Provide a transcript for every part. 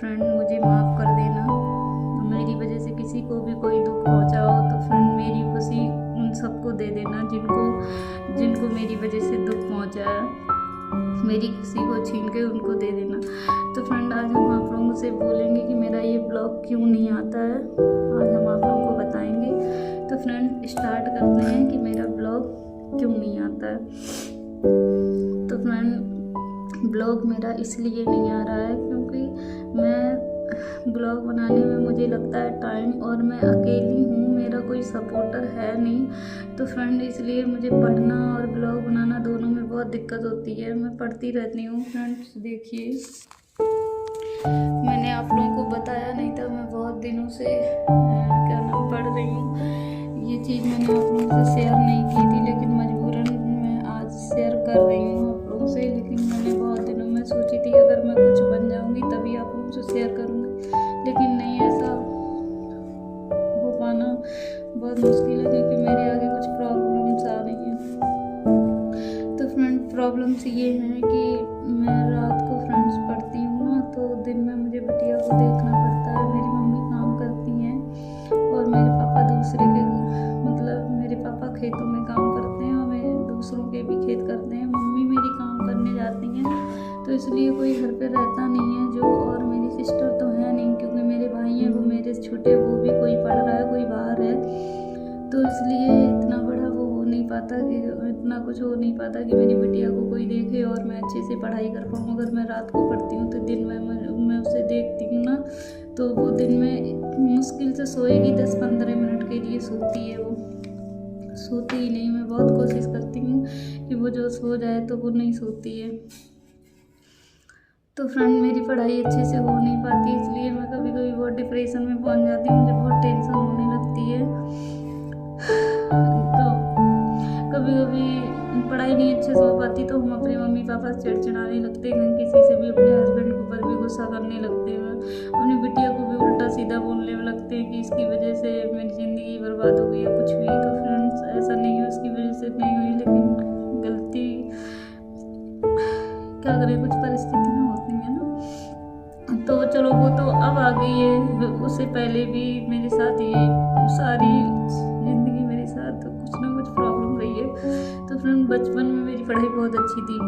Friend मुझे माफ़ कर देना। मेरी वजह से किसी को भी कोई दुख पहुंचा हो तो फ्रेंड मेरी खुशी उन सबको दे देना जिनको मेरी वजह से दुख पहुंचा है। मेरी खुशी को छीन के उनको दे देना। तो फ्रेंड आज हम आप लोगों से बोलेंगे कि मेरा ये ब्लॉग क्यों नहीं आता है, आज हम आप लोगों को बताएंगे। तो फ्रेंड स्टार्ट करते हैं कि मेरा ब्लॉग क्यों नहीं आता है। तो फ्रेंड ब्लॉग मेरा इसलिए नहीं आ रहा है क्योंकि मैं ब्लॉग बनाने में मुझे लगता है टाइम, और मैं अकेली हूँ, मेरा कोई सपोर्टर है नहीं। तो फ्रेंड इसलिए मुझे पढ़ना और ब्लॉग बनाना दोनों में बहुत दिक्कत होती है। मैं पढ़ती रहती हूँ फ्रेंड्स, देखिए मैंने आप लोगों को बताया नहीं था, मैं बहुत दिनों से पढ़ रही हूँ। ये चीज़ मैंने आप लोगों से शेयर नहीं की थी, लेकिन मजबूरन मैं आज शेयर कर रही हूँ आप लोगों से। लेकिन मैंने बहुत दिनों में सोची थी अगर मैं कुछ बन जाऊँगी तभी आप लोगों से शेयर करूँगी, लेकिन नहीं, ऐसा हो पाना बहुत मुश्किल है क्योंकि मेरे आगे कुछ प्रॉब्लम्स आ रही हैं। तो फ्रेंड प्रॉब्लम्स ये हैं कि मैं रात को फ्रेंड्स पढ़ती हूँ ना, तो दिन में मुझे बिटिया को देखना पड़ता है। मेरी मम्मी काम करती हैं और मेरे पापा दूसरे के मेरे पापा खेतों में काम करते हैं और मेरे दूसरों के भी खेत करते हैं। मम्मी मेरी काम करने जाती हैं, तो इसलिए कोई घर पे रहता नहीं है जो, और मेरी सिस्टर तो है नहीं क्योंकि मेरे भाई हैं वो मेरे छोटे, वो भी कोई पढ़ रहा है कोई बाहर है। तो इसलिए इतना बड़ा वो हो नहीं पाता कि इतना कुछ हो नहीं पाता कि मेरी बिटिया को कोई देखे और मैं अच्छे से पढ़ाई कर पाऊँ। अगर मैं रात को पढ़ती हूँ तो दिन में मैं उसे देखती हूँ ना, तो वो दिन में मुश्किल से सोएगी 10-15 मिनट के लिए सोती है, वो सोती ही नहीं। मैं बहुत कोशिश करती हूँ कि वो जो सो जाए तो वो नहीं सोती है। तो फ्रेंड मेरी पढ़ाई अच्छे से हो नहीं पाती, इसलिए मैं कभी कभी बहुत डिप्रेशन में पहुंच जाती हूँ, मुझे बहुत टेंशन होने लगती है। तो कभी कभी पढ़ाई नहीं अच्छे से हो पाती तो हम अपने मम्मी पापा से चिड़चिड़ाने लगते हैं, किसी से भी, अपने हस्बैंड के ऊपर भी गुस्सा करने लगते हैं, अपनी बिटिया को भी उल्टा सीधा बोलने लगते हैं कि इसकी वजह से मेरी ज़िंदगी बर्बाद हो गई या कुछ भी। तो फ्रेंड्स ऐसा नहीं है, उसकी वजह से नहीं हुई, लेकिन गलती क्या करें, कुछ परिस्थितियाँ होती हैं ना। तो चलो वो तो अब आ गई है, उससे पहले भी मेरे साथ ये सारी ज़िंदगी मेरे साथ कुछ ना कुछ प्रॉब्लम रही है। तो फ्रेंड बचपन में मेरी पढ़ाई बहुत अच्छी थी,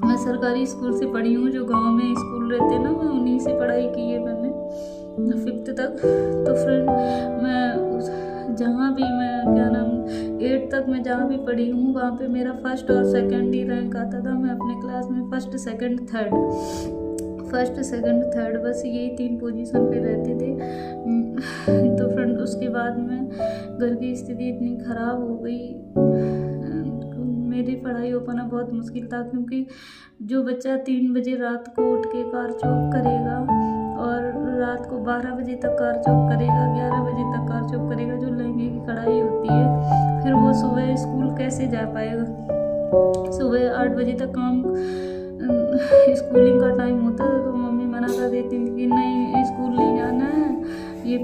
मैं सरकारी स्कूल से पढ़ी हूँ, जो गांव में स्कूल रहते हैं ना, मैं उन्हीं से पढ़ाई की है मैंने 5th तक। तो फ्रेंड मैं जहाँ भी मैं 8th तक मैं जहाँ भी पढ़ी हूँ वहाँ पे मेरा 1st और 2nd ही रैंक आता था। मैं अपने क्लास में 1st, 2nd, 3rd, 1st, 2nd, 3rd बस यही 3 पोजीशन पे रहते थे। तो फ्रेंड उसके बाद में घर की स्थिति इतनी ख़राब हो गई, मेरी पढ़ाई हो पाना बहुत मुश्किल था, क्योंकि जो बच्चा 3 बजे रात को उठ के कार चौक करेगा और रात को 12 बजे तक कार चौक करेगा, 11 बजे तक कार चौक करेगा, जो लहंगे की कढ़ाई होती है, फिर वो सुबह स्कूल कैसे जा पाएगा। सुबह 8 बजे तक काम स्कूलिंग का टाइम होता था, तो मम्मी मना कर देती थी कि नहीं स्कूल नहीं जाना है, ये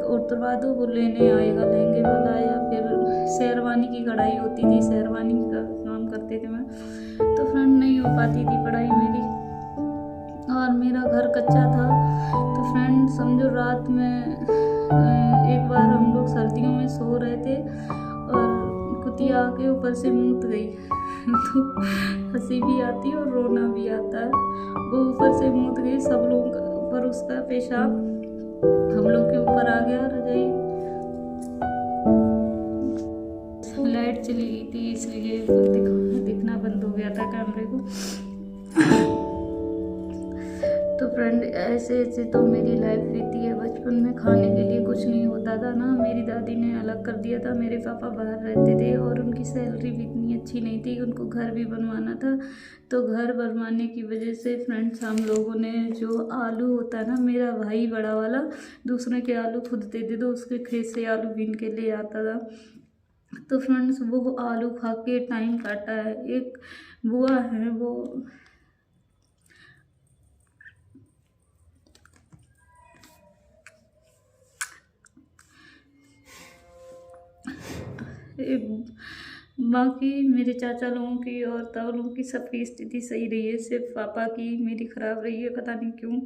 उतरवा दो, वो लेने आएगा लहंगे वाला। या फिर शेरवानी की कढ़ाई होती थी, शेरवानी का काम करते थे मैं। तो फ्रेंड नहीं हो पाती थी पढ़ाई मेरी, और मेरा घर कच्चा था। तो फ्रेंड समझो रात में एक बार हम लोग सर्दियों में सो रहे थे और कुतिया आके ऊपर से मूत गई तो हंसी भी आती है और रोना भी आता है। वो ऊपर से मूत गई, सब लोग ऊपर, उसका पेशाब हम लोग के ऊपर आ गया। रजाई लाइट चली गई थी इसलिए दिखना बंद हो गया था कैमरे को। तो फ्रेंड ऐसे ऐसे तो मेरी लाइफ बीती है। बचपन में खाने के लिए कुछ नहीं होता था ना, मेरी दादी ने अलग कर दिया था, मेरे पापा बाहर रहते थे और उनकी सैलरी भी इतनी अच्छी नहीं थी, उनको घर भी बनवाना था। तो घर बनवाने की वजह से फ्रेंड्स हम लोगों ने, जो आलू होता है ना, मेरा भाई बड़ा वाला दूसरे के आलू खुद देते थे, उसके खेत से आलू बीन के ले आता था। तो फ्रेंड्स वो आलू खा के टाइम काटा है। एक बुआ है, वो बाकी मेरे चाचा लोगों की और ताऊ लोगों की सबकी स्थिति सही रही है, सिर्फ पापा की मेरी ख़राब रही है, पता नहीं क्यों।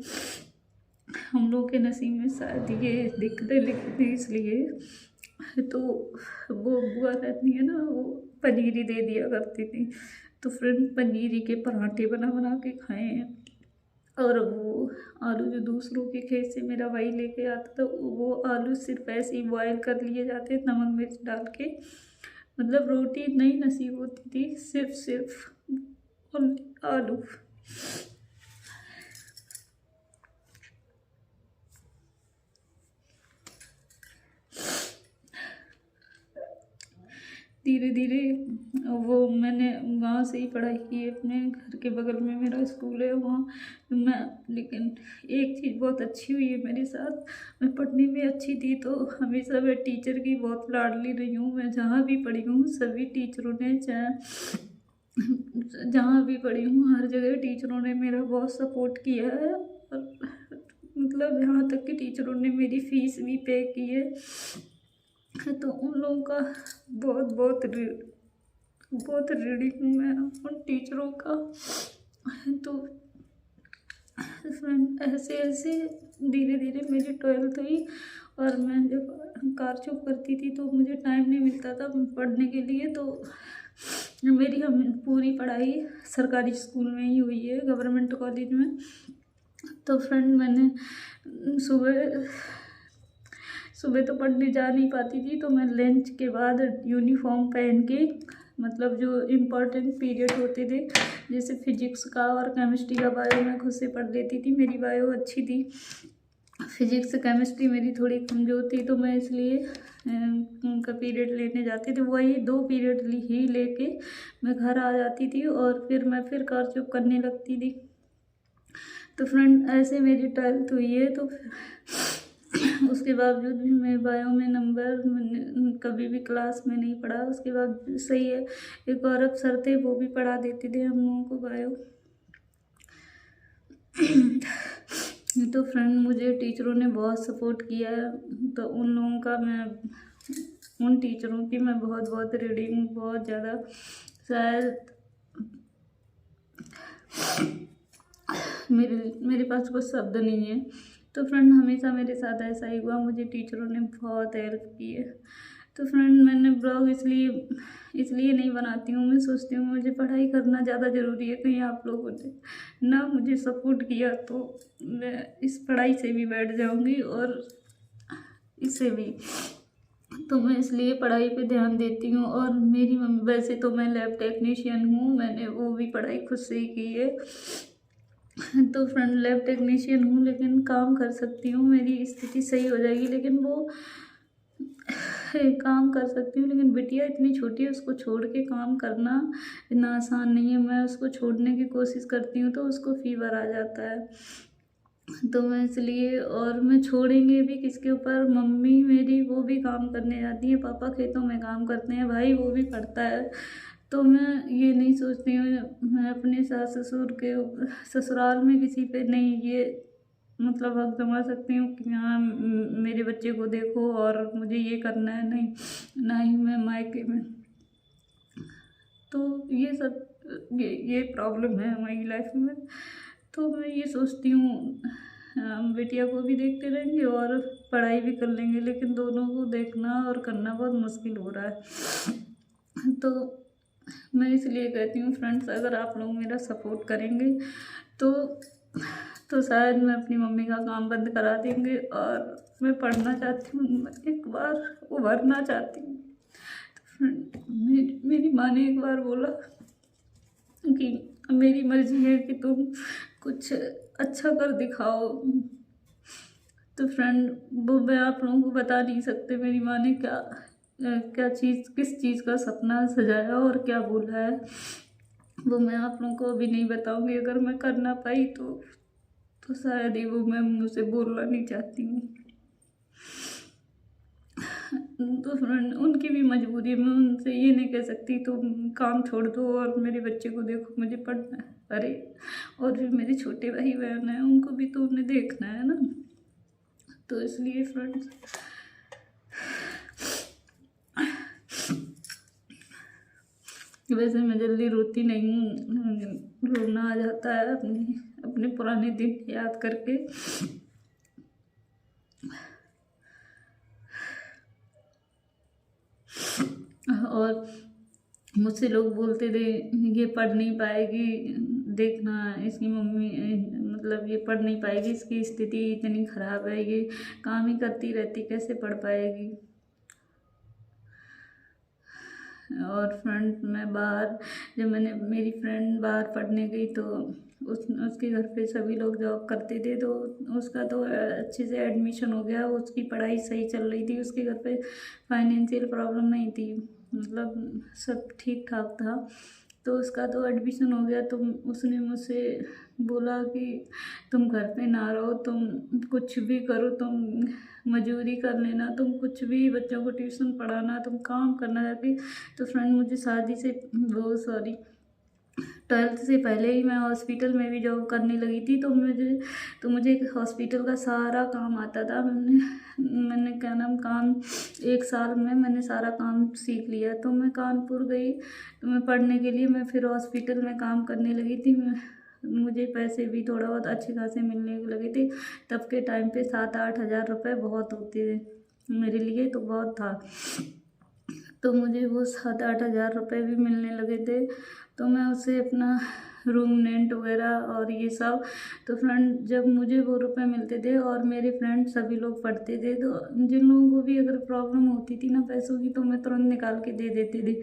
हम लोग के नसीब में शायद ये दिक्कतें लिखी थी, इसलिए तो वो बुआ कहती है ना, वो पनीर ही दे दिया करती थी। तो फ्रेंड पनीर ही के पराठे बना बना के खाए हैं। और वो आलू जो दूसरों के खेत से मेरा भाई लेके आता था, वो आलू सिर्फ ऐसे ही बॉयल कर लिए जाते नमक मिर्च डाल के, मतलब रोटी नहीं नसीब होती थी, सिर्फ आलू। धीरे धीरे वो मैंने गांव से ही पढ़ाई की है, अपने घर के बगल में मेरा स्कूल है वहाँ मैं। लेकिन एक चीज़ बहुत अच्छी हुई है मेरे साथ, मैं पढ़ने में अच्छी थी तो हमेशा मैं टीचर की बहुत लाडली रही हूँ। मैं जहाँ भी पढ़ी हूँ सभी टीचरों ने, चाहे जहाँ भी पढ़ी हूँ हर जगह टीचरों ने मेरा बहुत सपोर्ट किया है। और मतलब यहाँ तक कि टीचरों ने मेरी फीस भी पे की है। तो उन लोगों का बहुत बहुत ऋणी हूँ मैं उन टीचरों का। तो ऐसे ऐसे धीरे धीरे मेरी 12th हुई, और मैं जब कार चौक करती थी तो मुझे टाइम नहीं मिलता था पढ़ने के लिए। तो मेरी हम पूरी पढ़ाई सरकारी स्कूल में ही हुई है, गवर्नमेंट कॉलेज में। तो फ्रेंड मैंने सुबह सुबह तो पढ़ने जा नहीं पाती थी, तो मैं लंच के बाद यूनिफॉर्म पहन के, मतलब जो इम्पोर्टेंट पीरियड होते थे जैसे फिजिक्स का और केमिस्ट्री का, बायो मैं खुद से पढ़ लेती थी, मेरी बायो अच्छी थी। फिजिक्स केमिस्ट्री मेरी थोड़ी कमज़ोर थी, तो मैं इसलिए उनका पीरियड लेने जाती थी। वही 2 पीरियड ही लेके मैं घर आ जाती थी, और फिर मैं कार चुप करने लगती थी। तो फ्रेंड ऐसे मेरी 12th हुई है। तो उसके बावजूद भी मैं बायो में नंबर कभी भी क्लास में नहीं पढ़ा। उसके बाद सही है, एक और सर थे वो भी पढ़ा देते थे हम लोगों को बायो। तो फ्रेंड मुझे टीचरों ने बहुत सपोर्ट किया है, तो उन लोगों का मैं, उन टीचरों की मैं बहुत बहुत ऋणी हूँ, बहुत ज़्यादा। शायद मेरे पास कुछ शब्द नहीं है। तो फ्रेंड हमेशा मेरे साथ ऐसा ही हुआ, मुझे टीचरों ने बहुत हेल्प की है। तो फ्रेंड मैंने ब्लॉग इसलिए नहीं बनाती हूँ, मैं सोचती हूँ मुझे पढ़ाई करना ज़्यादा ज़रूरी है। कहीं आप लोगों ने ना मुझे सपोर्ट किया तो मैं इस पढ़ाई से भी बैठ जाऊँगी, और इससे भी। तो मैं इसलिए पढ़ाई पे ध्यान देती हूँ। और मेरी मम्मी, वैसे तो मैं लैब टेक्नीशियन हूँ, मैंने वो भी पढ़ाई खुद से ही की है। तो फ्रेंड लैब टेक्नीशियन हूँ, लेकिन काम कर सकती हूँ, मेरी स्थिति सही हो जाएगी। लेकिन वो काम कर सकती हूँ, लेकिन बिटिया इतनी छोटी है, उसको छोड़ के काम करना इतना आसान नहीं है। मैं उसको छोड़ने की कोशिश करती हूँ तो उसको फीवर आ जाता है। तो मैं इसलिए, और मैं छोड़ेंगे भी किसके ऊपर। मम्मी मेरी वो भी काम करने जाती है, पापा खेतों में काम करते हैं, भाई वो भी पढ़ता है। तो मैं ये नहीं सोचती हूँ मैं अपने सास ससुर के ससुराल में किसी पे नहीं ये मतलब हक जमा सकती हूँ कि हाँ मेरे बच्चे को देखो और मुझे ये करना है, नहीं। ना ही मैं मायके में। तो ये सब ये प्रॉब्लम है हमारी लाइफ में। तो मैं ये सोचती हूँ हम बिटिया को भी देखते रहेंगे और पढ़ाई भी कर लेंगे, लेकिन दोनों को देखना और करना बहुत मुश्किल हो रहा है। तो मैं इसलिए कहती हूँ फ्रेंड्स, अगर आप लोग मेरा सपोर्ट करेंगे तो शायद मैं अपनी मम्मी का काम बंद करा देंगे, और मैं पढ़ना चाहती हूँ, मैं एक बार उभरना चाहती हूँ। तो फ्रेंड मेरी माँ ने एक बार बोला कि मेरी मर्जी है कि तुम कुछ अच्छा कर दिखाओ। तो फ्रेंड वो मैं आप लोगों को बता नहीं सकते मेरी माँ ने किस चीज़ का सपना सजाया और क्या बोला है, वो मैं आप लोगों को अभी नहीं बताऊंगी। अगर मैं कर ना पाई तो शायद ही वो मैं मुझसे बोलना नहीं चाहती हूँ। तो फ्रेंड उनकी भी मजबूरी है, मैं उनसे ये नहीं कह सकती तुम काम छोड़ दो और मेरे बच्चे को देखो, मुझे पढ़ना है। अरे और भी मेरे छोटे भाई बहन हैं, उनको भी तो उन्हें देखना है ना। तो इसलिए फ्रेंड्स वैसे मैं जल्दी रोती नहीं हूँ, रोना आ जाता है अपने पुराने दिन याद करके। और मुझसे लोग बोलते थे ये पढ़ नहीं पाएगी, देखना इसकी मम्मी मतलब ये पढ़ नहीं पाएगी, इसकी स्थिति इतनी ख़राब है, ये काम ही करती रहती, कैसे पढ़ पाएगी। और फ्रेंड मैं बाहर, जब मैंने मेरी फ्रेंड बाहर पढ़ने गई तो उसके घर पे सभी लोग जॉब करते थे, तो उसका तो अच्छे से एडमिशन हो गया, उसकी पढ़ाई सही चल रही थी, उसके घर पे फाइनेंशियल प्रॉब्लम नहीं थी, मतलब सब ठीक ठाक था। तो उसका तो एडमिशन हो गया, तो उसने मुझसे बोला कि तुम घर पे ना रहो, तुम कुछ भी करो, तुम मजदूरी कर लेना, तुम कुछ भी बच्चों को ट्यूशन पढ़ाना, तुम काम करना जाके। तो फ्रेंड मुझे शादी से वो सॉरी 12th से पहले ही मैं हॉस्पिटल में भी जॉब करने लगी थी, तो मुझे हॉस्पिटल का सारा काम आता था। मैंने क्या नाम काम 1 साल में मैंने सारा काम सीख लिया। तो मैं कानपुर गई, तो मैं पढ़ने के लिए मैं फिर हॉस्पिटल में काम करने लगी थी। मुझे पैसे भी थोड़ा बहुत अच्छे खासे मिलने लगे थे। तब के टाइम पे 7-8 हज़ार रुपये बहुत होते थे, मेरे लिए तो बहुत था। तो मुझे वो 7-8 हज़ार रुपये भी मिलने लगे थे, तो मैं उससे अपना रूम रेंट वगैरह और ये सब। तो फ्रेंड जब मुझे वो रुपए मिलते थे और मेरे फ्रेंड सभी लोग पढ़ते थे, तो जिन लोगों को भी अगर प्रॉब्लम होती थी ना पैसों की, तो मैं तुरंत निकाल के दे देती थी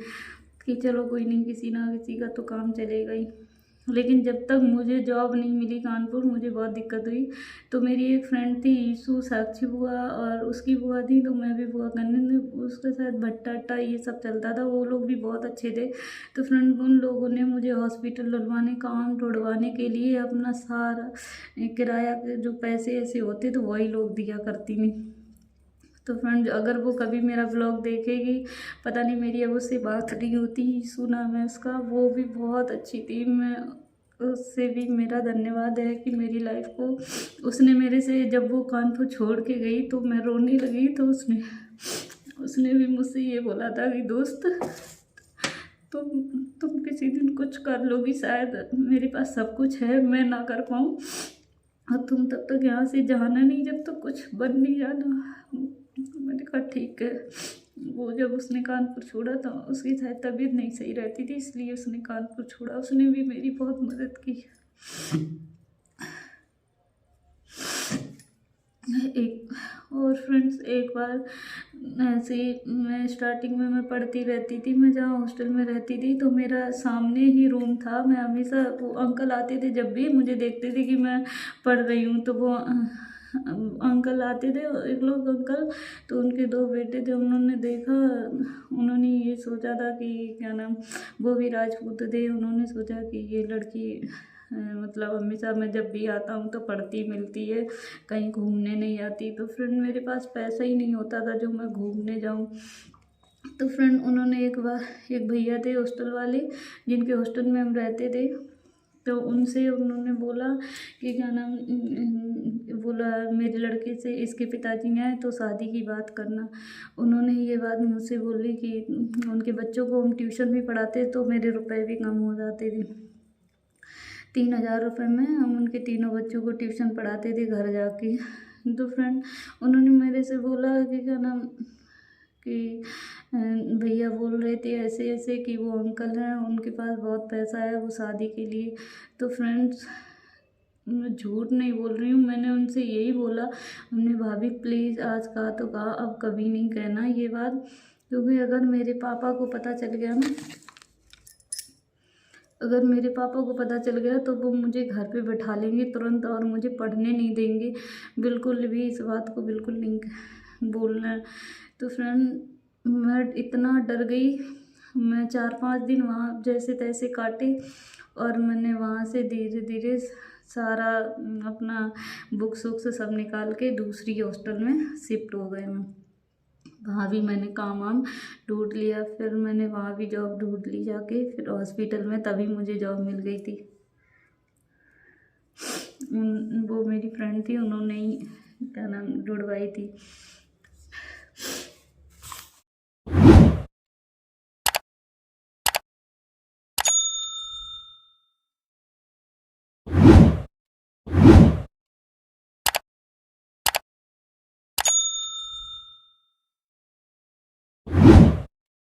कि चलो कोई नहीं, किसी ना किसी का तो काम चलेगा ही। लेकिन जब तक मुझे जॉब नहीं मिली कानपुर, मुझे बहुत दिक्कत हुई। तो मेरी एक फ्रेंड थी ईशू, साक्षी बुआ, और उसकी बुआ थी, तो मैं भी बुआ करने, उसके साथ भट्टा अट्टा ये सब चलता था, वो लोग भी बहुत अच्छे थे। तो फ्रेंड उन लोगों ने मुझे हॉस्पिटल डलवाने, काम ढूंढवाने के लिए अपना सारा किराया के जो पैसे ऐसे होते तो वही लोग दिया करती थी। तो फ्रेंड अगर वो कभी मेरा ब्लॉग देखेगी, पता नहीं मेरी अब उससे बात नहीं होती, सुना मैं उसका, वो भी बहुत अच्छी थी। मैं उससे भी मेरा धन्यवाद है कि मेरी लाइफ को उसने मेरे से, जब वो कानपुर छोड़ के गई तो मैं रोने लगी, तो उसने भी मुझसे ये बोला था कि दोस्त तुम किसी दिन कुछ कर लोगी, शायद मेरे पास सब कुछ है, मैं ना कर पाऊँ, और तुम तब तक यहाँ से जाना नहीं जब तक कुछ बन नहीं जाना। मैंने कहा ठीक है। वो जब उसने कानपुर छोड़ा तो उसकी शायद तबीयत नहीं सही रहती थी, इसलिए उसने कानपुर छोड़ा। उसने भी मेरी बहुत मदद की। एक और फ्रेंड्स, एक बार ऐसे ही मैं स्टार्टिंग में मैं पढ़ती रहती थी, मैं जहाँ हॉस्टल में रहती थी, तो मेरा सामने ही रूम था। मैं हमेशा, वो अंकल आते थे, जब भी मुझे देखते थे कि मैं पढ़ रही हूँ, तो वो अंकल आते थे, एक लोग अंकल, तो उनके 2 बेटे थे, उन्होंने देखा, उन्होंने ये सोचा था कि क्या नाम, वो भी राजपूत थे, उन्होंने सोचा कि ये लड़की मतलब हमेशा मैं जब भी आता हूँ तो पढ़ती मिलती है, कहीं घूमने नहीं आती। तो फ्रेंड मेरे पास पैसा ही नहीं होता था जो मैं घूमने जाऊँ। तो फ्रेंड उन्होंने एक बार, एक भैया थे हॉस्टल वाले, जिनके हॉस्टल में हम रहते थे, तो उनसे उन्होंने बोला कि क्या नाम, बोला मेरे लड़के से, इसके पिताजी आए तो शादी की बात करना। उन्होंने ये बात मुझसे बोली कि उनके बच्चों को हम ट्यूशन भी पढ़ाते तो मेरे रुपए भी कम हो जाते थे। 3,000 रुपये में हम उनके तीनों बच्चों को ट्यूशन पढ़ाते थे घर जाके। तो फ्रेंड उन्होंने मेरे से बोला कि क्या नाम, कि भैया बोल रहे थे ऐसे ऐसे कि वो अंकल हैं, उनके पास बहुत पैसा है, वो शादी के लिए। तो फ्रेंड्स मैं झूठ नहीं बोल रही हूँ, मैंने उनसे यही बोला, हमने भाभी प्लीज़ आज कहा तो कहा, अब कभी नहीं कहना ये बात, क्योंकि अगर मेरे पापा को पता चल गया ना, अगर मेरे पापा को पता चल गया तो वो मुझे घर पे बैठा लेंगे तुरंत और मुझे पढ़ने नहीं देंगे। बिल्कुल भी इस बात को बिल्कुल नहीं बोलना है। तो फ्रेंड मैं इतना डर गई, मैं 4-5 दिन वहाँ जैसे तैसे काटे, और मैंने वहाँ से धीरे धीरे सारा अपना बुक्स वुक्स सब निकाल के दूसरी हॉस्टल में शिफ्ट हो गए। मैं वहाँ भी मैंने काम वाम ढूंढ लिया, फिर मैंने वहाँ भी जॉब ढूंढ ली जाके, फिर हॉस्पिटल में तभी मुझे जॉब मिल गई थी। वो मेरी फ्रेंड थी, उन्होंने ही क्या नाम ढूंढवाई थी।